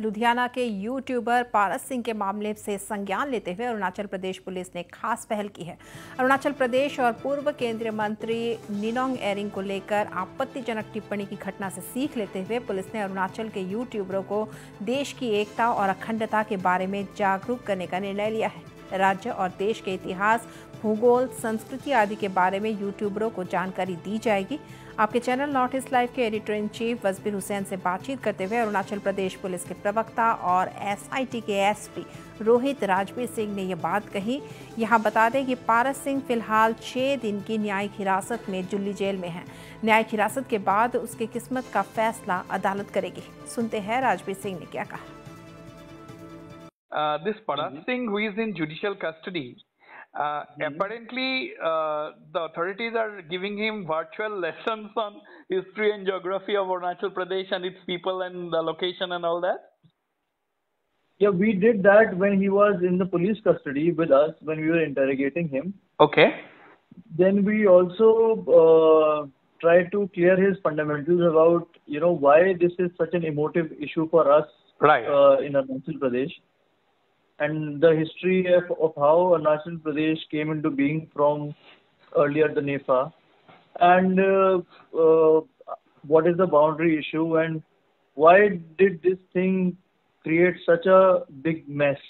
लुधियाना के यूट्यूबर पारस सिंह के मामले से संज्ञान लेते हुए अरुणाचल प्रदेश पुलिस ने खास पहल की है। अरुणाचल प्रदेश और पूर्व केंद्रीय मंत्री निनोंग एरिंग को लेकर आपत्तिजनक टिप्पणी की घटना से सीख लेते हुए पुलिस ने अरुणाचल के यूट्यूबरों को देश की एकता और अखंडता के बारे में जागरूक करने का निर्णय लिया है। राज्य और देश के इतिहास, भूगोल, संस्कृति आदि के बारे में यूट्यूबरों को जानकारी दी जाएगी। आपके चैनल नॉर्थ ईस्ट लाइव के एडिटर इन चीफ वजबीर हुसैन से बातचीत करते हुए अरुणाचल प्रदेश पुलिस के प्रवक्ता और एसआईटी के एसपी रोहित राजबीर सिंह ने यह बात कही। यहां बता दें कि पारस सिंह फिलहाल 6 दिन की न्यायिक हिरासत में जुल्ली जेल में हैं। न्यायिक हिरासत के बाद उसकी किस्मत का फैसला अदालत करेगी। सुनते हैं राजबीर सिंह ने क्या कहा। This Paras Singh, who is in judicial custody, apparently the authorities are giving him virtual lessons on history and geography of Arunachal Pradesh and its people and the location and all that. Yeah, we did that when he was in the police custody with us when we were interrogating him. Okay. Then we also tried to clear his fundamentals about why this is such an emotive issue for us in Arunachal Pradesh. And the history of how Arunachal Pradesh came into being from earlier the NEFA, and what is the boundary issue and why did this thing create such a big mess.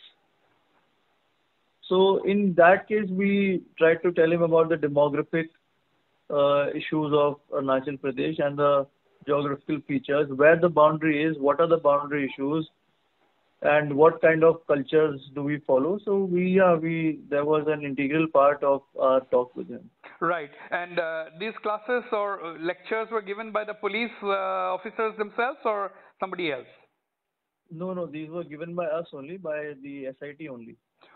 So in that case, we tried to tell him about the demographic issues of Arunachal Pradesh and the geographical features, where the boundary is, what are the boundary issues, and what kind of cultures do we follow. So there was an integral part of our talk with him. Right. And these classes or lectures were given by the police officers themselves or somebody else? No, these were given by us only, by the SIT only.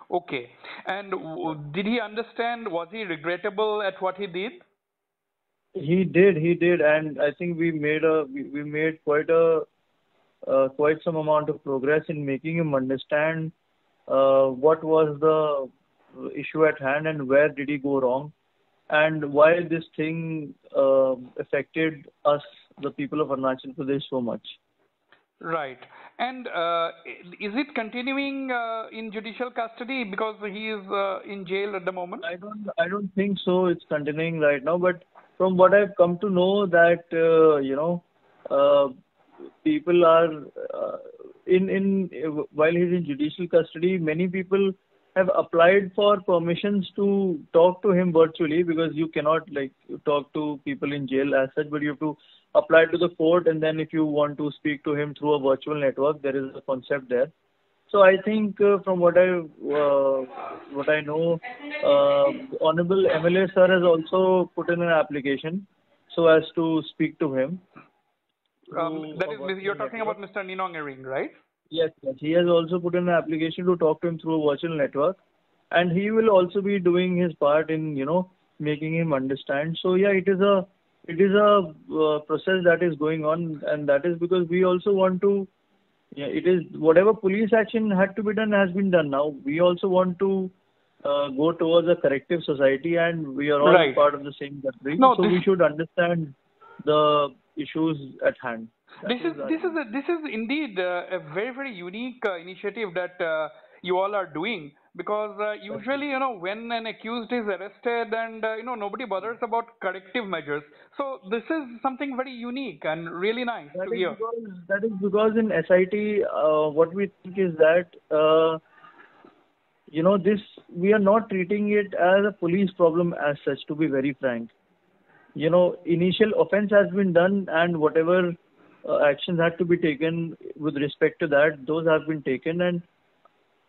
Okay. And did he understand, was he regrettable at what he did? He did, and I think we made quite some amount of progress in making him understand what was the issue at hand and where did he go wrong and why this thing affected us, the people of Arunachal Pradesh, so much. Right. And is it continuing in judicial custody because he is in jail at the moment? I don't think so. It's continuing right now, but from what I've come to know that people are while he's in judicial custody, many people have applied for permissions to talk to him virtually, because you cannot talk to people in jail as such, but you have to apply to the court, and then if you want to speak to him through a virtual network, there is a concept there. So I think from what I know, Honorable MLA sir has also put in an application so as to speak to him. That is, you're talking about Mr. Ninnong Erring, right? Yes. He has also put in an application to talk to him through a virtual network, and he will also be doing his part in making him understand. So yeah, it is a process that is going on, and that is because we also want to. Yeah, it is whatever police action had to be done has been done. Now we also want to go towards a corrective society, and we are all part of the same country. No, so we should understand the issues at hand. This is indeed a very, very unique initiative that you all are doing, because usually when an accused is arrested and nobody bothers about corrective measures. So this is something very unique and really nice to hear. That is because in SIT what we think is that this, we are not treating it as a police problem as such, to be very frank. Initial offense has been done, and whatever actions had to be taken with respect to that, those have been taken, and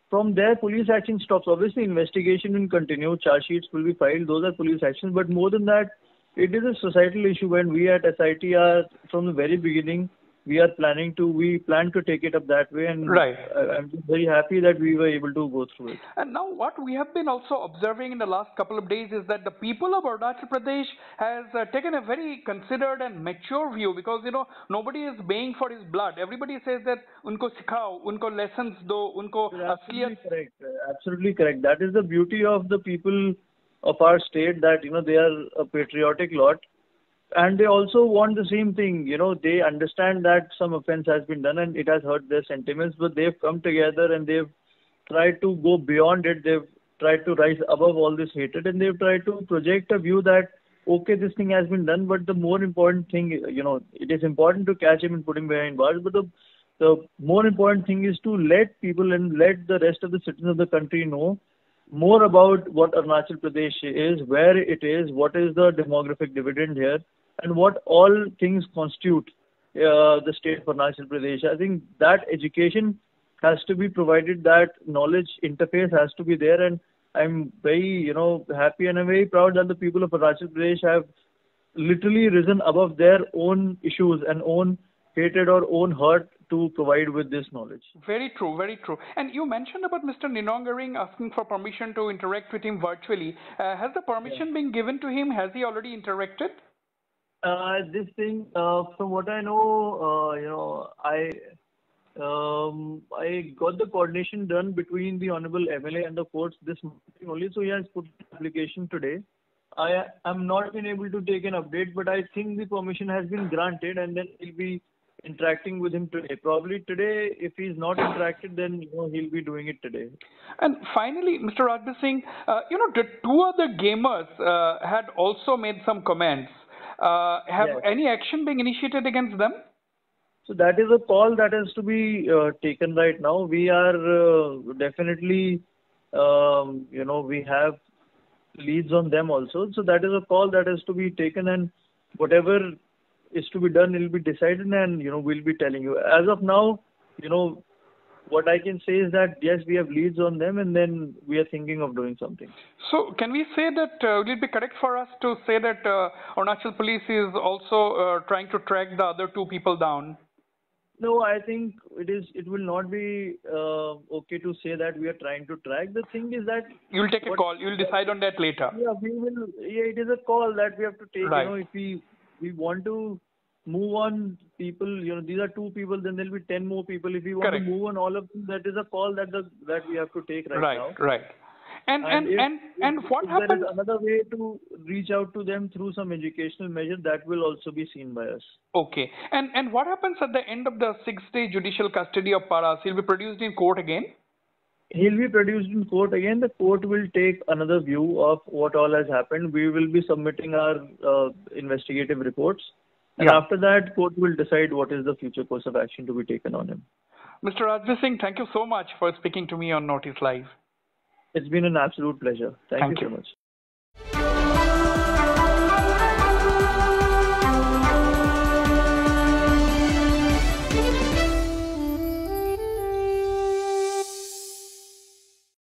from there police action stops. Obviously investigation will continue, charge sheets will be filed, those are police actions, but more than that, it is a societal issue. When we at SIT are, from the very beginning, we plan to take it up that way, and I'm very happy that we were able to go through it. And now what we have been also observing in the last couple of days is that the people of Arunachal Pradesh has taken a very considered and mature view, because nobody is baying for his blood. Everybody says that unko sikhao, unko lessons do, unko asliat. Absolutely correct. That is the beauty of the people of our state, that they are a patriotic lot. and they also want the same thing. They understand that some offense has been done and it has hurt their sentiments, but they've come together and they've tried to go beyond it. They've tried to rise above all this hatred, and they've tried to project a view that, okay, this thing has been done, but the more important thing, it is important to catch him and put him behind bars, but the more important thing is to let people and let the rest of the citizens of the country know more about what Arunachal Pradesh is, where it is, what is the demographic dividend here, and what all things constitute the state of Arunachal Pradesh. I think that education has to be provided, that knowledge interface has to be there, and I'm very, happy and I'm very proud that the people of Arunachal Pradesh have literally risen above their own issues and own hatred or own hurt to provide with this knowledge. Very true, very true. And you mentioned about Mr. Ninong Ering asking for permission to interact with him virtually. Has the permission been given to him? Has he already interacted? This thing, from what I know, I got the coordination done between the Honorable MLA and the courts this morning only, so he has put the application today. I am not been able to take an update, but I think the permission has been granted, and then he'll be interacting with him today. Probably today, if he's not interacted, then he'll be doing it today. And finally, Mr. Rajbir Singh, the two other gamers had also made some comments. Have any action been initiated against them? So that is a call that has to be taken right now. We are definitely, we have leads on them also. So that is a call that has to be taken, and whatever is to be done, it will be decided, and we'll be telling you. As of now, what I can say is that yes, we have leads on them, and then we are thinking of doing something. So can we say that will it be correct for us to say that Arunachal Police is also trying to track the other two people down? No, I think it will not be okay to say that we are trying to track. The thing is that you'll take a call. You'll decide on that later. Yeah, we will. Yeah, it is a call that we have to take. Right. If we want to move on people, these are two people, then there'll be 10 more people. If we want to move on all of them, that is a call that we have to take right now. Right. And what if happens? There is another way to reach out to them through some educational measure that will also be seen by us. Okay. And what happens at the end of the 6-day judicial custody of Paras? He'll be produced in court again? He'll be produced in court again. The court will take another view of what all has happened. We will be submitting our investigative reports. And after that, court will decide what is the future course of action to be taken on him. Mr. Rajbir Singh, thank you so much for speaking to me on Notice Live. It's been an absolute pleasure. Thank you so much.